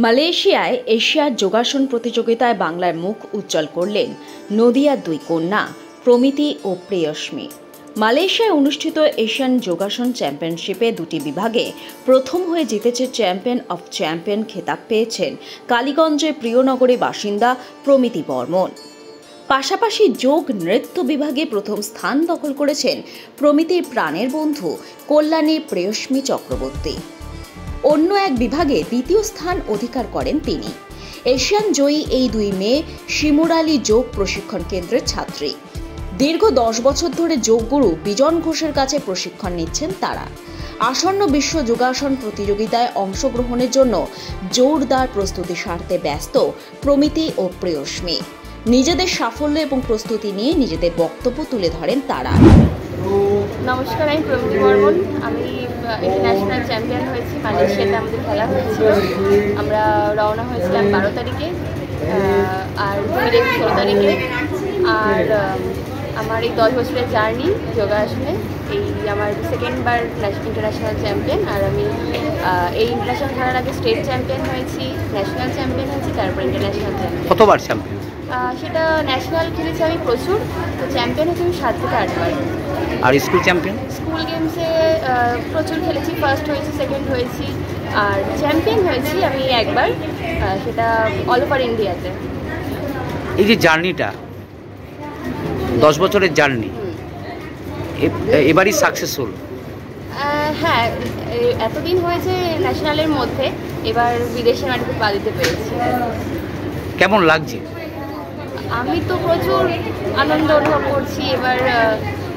মালয়েশিয়ায় এশিয়ার যোগাসন প্রতিযোগিতায় বাংলার মুখ উজ্জ্বল করলেন নদিয়ার দুই কন্যা প্রমিতি ও প্রেয়স্মী। মালয়েশিয়ায় অনুষ্ঠিত এশিয়ান যোগাসন চ্যাম্পিয়নশিপে দুটি বিভাগে প্রথম হয়ে জিতেছে চ্যাম্পিয়ন অফ চ্যাম্পিয়ন খেতাব পেয়েছেন কালীগঞ্জের প্রিয়নগরী বাসিন্দা প্রমিতি বর্মন। পাশাপাশি যোগ নৃত্য বিভাগে প্রথম স্থান দখল করেছেন প্রমিতির প্রাণের বন্ধু কল্যাণীর প্রেয়স্মী চক্রবর্তী। অন্য এক বিভাগে দ্বিতীয় স্থান অধিকার করেন তিনি। এশিয়ান জয়ী এই দুই মেয়ে শিমুরালী যোগ প্রশিক্ষণ কেন্দ্রের ছাত্রী। দীর্ঘ 10 বছর ধরে যোগগুরু বিজন ঘোষের কাছে প্রশিক্ষণ নিচ্ছেন তারা। আসন্ন বিশ্ব যোগাসন প্রতিযোগিতায় অংশগ্রহণের জন্য জোরদার প্রস্তুতি সারতে ব্যস্ত প্রমিতি ও প্রেয়স্মী। নিজেদের সাফল্য এবং প্রস্তুতি নিয়ে নিজেদের বক্তব্য তুলে ধরেন তারা। নমস্কার, আমি প্রমিতি বর্মন। আমি ইন্টারন্যাশনাল চ্যাম্পিয়ন হয়েছি। মালয়েশিয়াতে আমাদের খেলা হয়েছিল। আমরা রওনা হয়েছিলাম 12 তারিখে আর 16 তারিখে। আর আমার এই 10 বছরের জার্নি যোগাসনে, এই আমার সেকেন্ডবার ইন্টারন্যাশনাল চ্যাম্পিয়ন। আর আমি এই ইন্টারন্যাশনাল খেলার আগে স্টেট চ্যাম্পিয়ন হয়েছি, ন্যাশনাল চ্যাম্পিয়ন হয়েছি, তারপর ইন্টারন্যাশনাল চ্যাম্পিয়ন। কতবার চ্যাম্পিয়ন? সেটা ন্যাশনাল খেলেছি আমি প্রচুর, তো চ্যাম্পিয়ন হয়েছি আমি 7 থেকে 8 বার। আর স্কুল চ্যাম্পিয়ন? স্কুল গেমসে প্রচুর খেলেছি, ফার্স্ট হয়েছি, সেকেন্ড হয়েছি, আর চ্যাম্পিয়ন হয়েছি আমি একবার, সেটা অল ওভার ইন্ডিয়াতে। এই যে জার্নিটা 10 বছরের জার্নি, এবারই সাকসেসফুল? হ্যাঁ, এতদিন হয়েছে ন্যাশনালের মধ্যে, এবার বিদেশে মাটিতে পা দিতে পেরেছি। কেমন লাগছে? আমি তো প্রচুর আনন্দ অনুভব করছি। এবার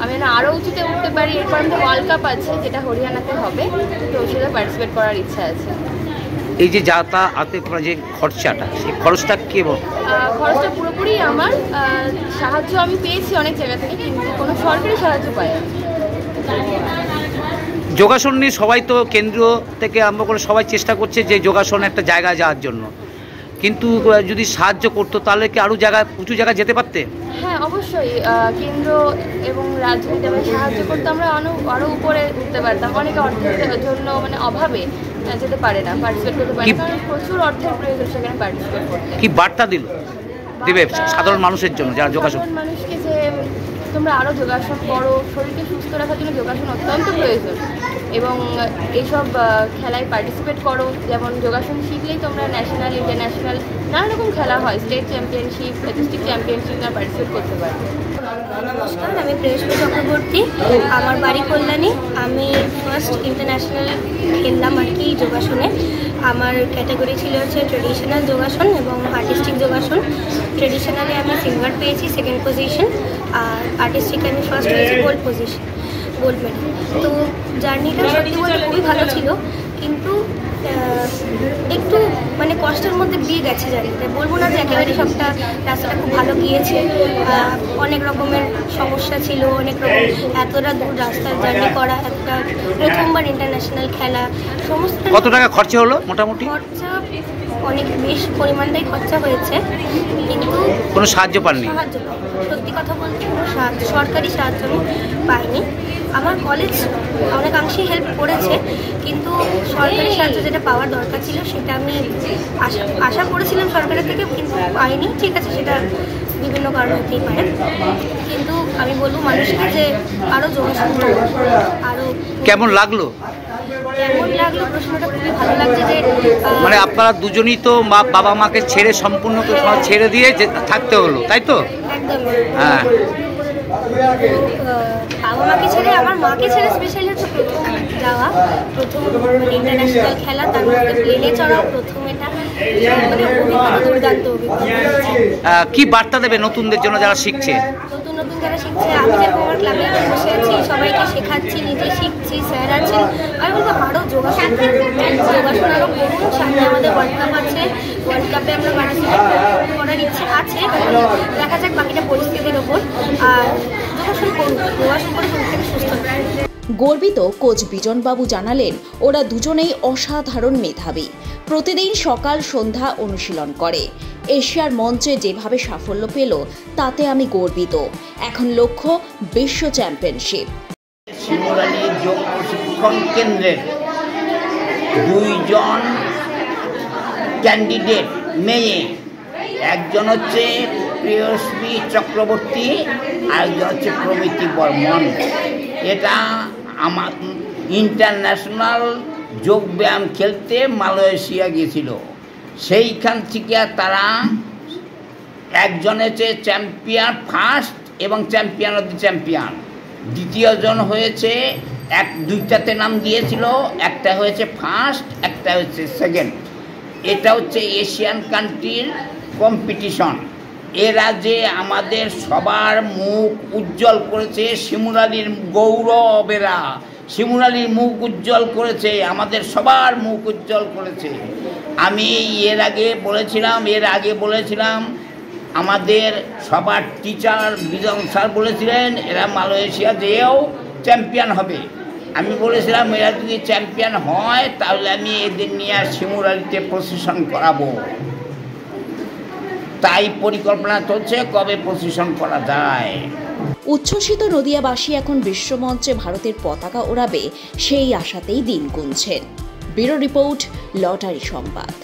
আমি আরও উঁচুতে উঠতে পারি। এরপর আমাদের ওয়ার্ল্ড কাপ আছে, যেটা হরিয়ানাতে হবে, তো সেটা পার্টিসিপেট করার ইচ্ছা আছে। এই যে যাতায়াতে যে খরচাটা, সেই খরচটা কি? খরচটা পুরোপুরি আমার। সাহায্য আমি পেয়েছি অনেক জায়গা থেকে, কিন্তু কোনো সরকারি সাহায্য পাই। যোগাসন নিয়ে সবাই তো কেন্দ্র থেকে আরম্ভ করে সবাই চেষ্টা করছে যে যোগাসন একটা জায়গায় যাওয়ার জন্য, কিন্তু যদি সাহায্য করতো তাহলে কি আরও উঁচু জায়গায় যেতে পারতে? হ্যাঁ, অবশ্যই। কেন্দ্র এবং রাজ্য যদি আমরা সাহায্য করতো, আমরা আরও উপরে উঠতে পারতাম। অনেকে অর্থের জন্য অভাবে যেতে পারে না, পার্টিসিপেট করতে পারে, কারণ প্রচুর অর্থের প্রয়োজন সেখানে পার্টিসিপেট করতে। কি বার্তা দিবে সাধারণ মানুষের জন্য, যারা যোগাসন? সাধারণ মানুষকে যে তোমরা আরও যোগাসন করো, শরীরকে সুস্থ রাখার জন্য যোগাসন অত্যন্ত প্রয়োজন, এবং এইসব খেলায় পার্টিসিপেট করো। যেমন যোগাসন শিখলেই তোমরা ন্যাশনাল, ইন্টারন্যাশনাল নানা রকম খেলা হয়, state championship, district championship participate করতে পারবে। নমস্কার, আমি প্রেয়স্মী চক্রবর্তী। আমার বাড়ি কল্যাণী। আমি ফার্স্ট ইন্টারন্যাশনাল খেললাম আর কি যোগাসনে। আমার ক্যাটাগরি ছিল হচ্ছে ট্রেডিশনাল যোগাসন এবং আর্টিস্টিক যোগাসন। ট্রেডিশনালে আমি সিলভার পেয়েছি, সেকেন্ড পজিশন, আর আর্টিস্টিকে আমি ফার্স্ট হয়েছি গোল্ড মেডেল। তো জার্নিটা সত্যি বলতে খুবই ভালো ছিল, কিন্তু একটু কষ্টের মধ্যে দিয়ে গেছে জার্নিটা। বলবো না যে একেবারে সবটা রাস্তাটা খুব ভালো গিয়েছে। অনেক রকমের সমস্যা ছিল, অনেক রকম, এতটা দূর রাস্তার জার্নি করা, একটা প্রথমবার ইন্টারন্যাশনাল খেলা, সমস্ত। কত টাকা খরচা হলো মোটামুটি? খরচা অনেক বেশ পরিমাণটাই খরচা হয়েছে, কিন্তু কোনো সাহায্য পাননি? সত্যি কথা বলতে কোনো সরকারি সাহায্য আমি পাইনি। আমার কলেজ অনেকাংশেই হেল্প করেছে, কিন্তু সরকারি সাহায্য যেটা পাওয়ার দরকার ছিল সেটা আমি আশা করেছিলাম সরকারের থেকে, কিন্তু পাইনি। ঠিক আছে, সেটা বিভিন্ন কারণ হতেই পারে, কিন্তু আমি বলবো মানুষকে যে আরও যোগাযোগ আরও। কেমন লাগলো প্রশ্নটা? খুবই ভালো লাগছে যে আপনারা দুজনই তো বাবা মাকে ছেড়ে সম্পূর্ণ ছেড়ে দিয়ে থাকতে হলো, তাই তো? একদম। হ্যাঁ, বাবা মাকে ছেড়ে, আমার মাকে ছেড়ে স্পেশালি হচ্ছে প্রথম যাওয়া, প্রথম ইন্টারন্যাশনাল খেলা, তার মধ্যে প্লেনে চড়াও প্রথম। এটা অভিজ্ঞতা, দুর্দান্ত অভিজ্ঞতা। কি বার্তা দেবে নতুনদের জন্য যারা শিখছে? নতুন যারা শিখছে, আমি যেরকম আমার ক্লাবে বসে আছি, সবাইকে শেখাচ্ছি, নিজে শিখছি, স্যার আছেন, আমি বলবো আরও যোগাসন আরও করুন। সামনে আমাদের ওয়ার্ল্ড কাপ আছে, ওয়ার্ল্ড কাপে আমরা পার্টিসিপেট করার ইচ্ছে আছে, দেখা যাক বাকিটা পরিস্থিতির ওপর। আর যোগাসন করুন, যোগাসন করে শরীরটাকে সুস্থ রাখুন। গর্বিত কোচ বিজনবাবু জানালেন, ওরা দুজনেই অসাধারণ মেধাবী। প্রতিদিন সকাল সন্ধ্যা অনুশীলন করে। এশিয়ার মঞ্চে যেভাবে সাফল্য পেল তাতে আমি গর্বিত। এখন লক্ষ্য বিশ্ব চ্যাম্পিয়নশিপ। শিমুরালী যোগ প্রশিক্ষণ কেন্দ্রের 2 জন ক্যান্ডিডেট মেয়ে, একজন হচ্ছে প্রিয়শ্রী চক্রবর্তী আর একজন হচ্ছে প্রমিতি বর্মন। এটা আমার ইন্টারন্যাশনাল যোগব্যায়াম খেলতে মালয়েশিয়া গিয়েছিল। সেইখান থেকে তারা একজন হচ্ছে চ্যাম্পিয়ন ফার্স্ট এবং চ্যাম্পিয়ন অফ দ্য চ্যাম্পিয়ন, দ্বিতীয়জন হয়েছে দুইটাতে নাম দিয়েছিল, একটা হয়েছে ফার্স্ট, একটা হচ্ছে সেকেন্ড। এটা হচ্ছে এশিয়ান কান্ট্রির কম্পিটিশন। এরা যে আমাদের সবার মুখ উজ্জ্বল করেছে, শিমুরালীর গৌরবেরা শিমুরালীর মুখ উজ্জ্বল করেছে, আমাদের সবার মুখ উজ্জ্বল করেছে। আমি এর আগে বলেছিলাম আমাদের সবার টিচার বিজন স্যার বলেছিলেন এরা মালয়েশিয়া যেও চ্যাম্পিয়ন হবে। আমি বলেছিলাম এরা যদি চ্যাম্পিয়ন হয় তাহলে আমি এদের নিয়ে শিমুরালীতে প্রশিক্ষণ করাবো। তাই পরিকল্পনা চলছে কবে প্রশিক্ষণ করা যায়। উচ্ছ্বসিত নদিয়াবাসী এখন বিশ্বমঞ্চে ভারতের পতাকা ওড়াবে সেই আশাতেই দিন গুনছেন। ব্যুরো রিপোর্ট, লটারি সংবাদ।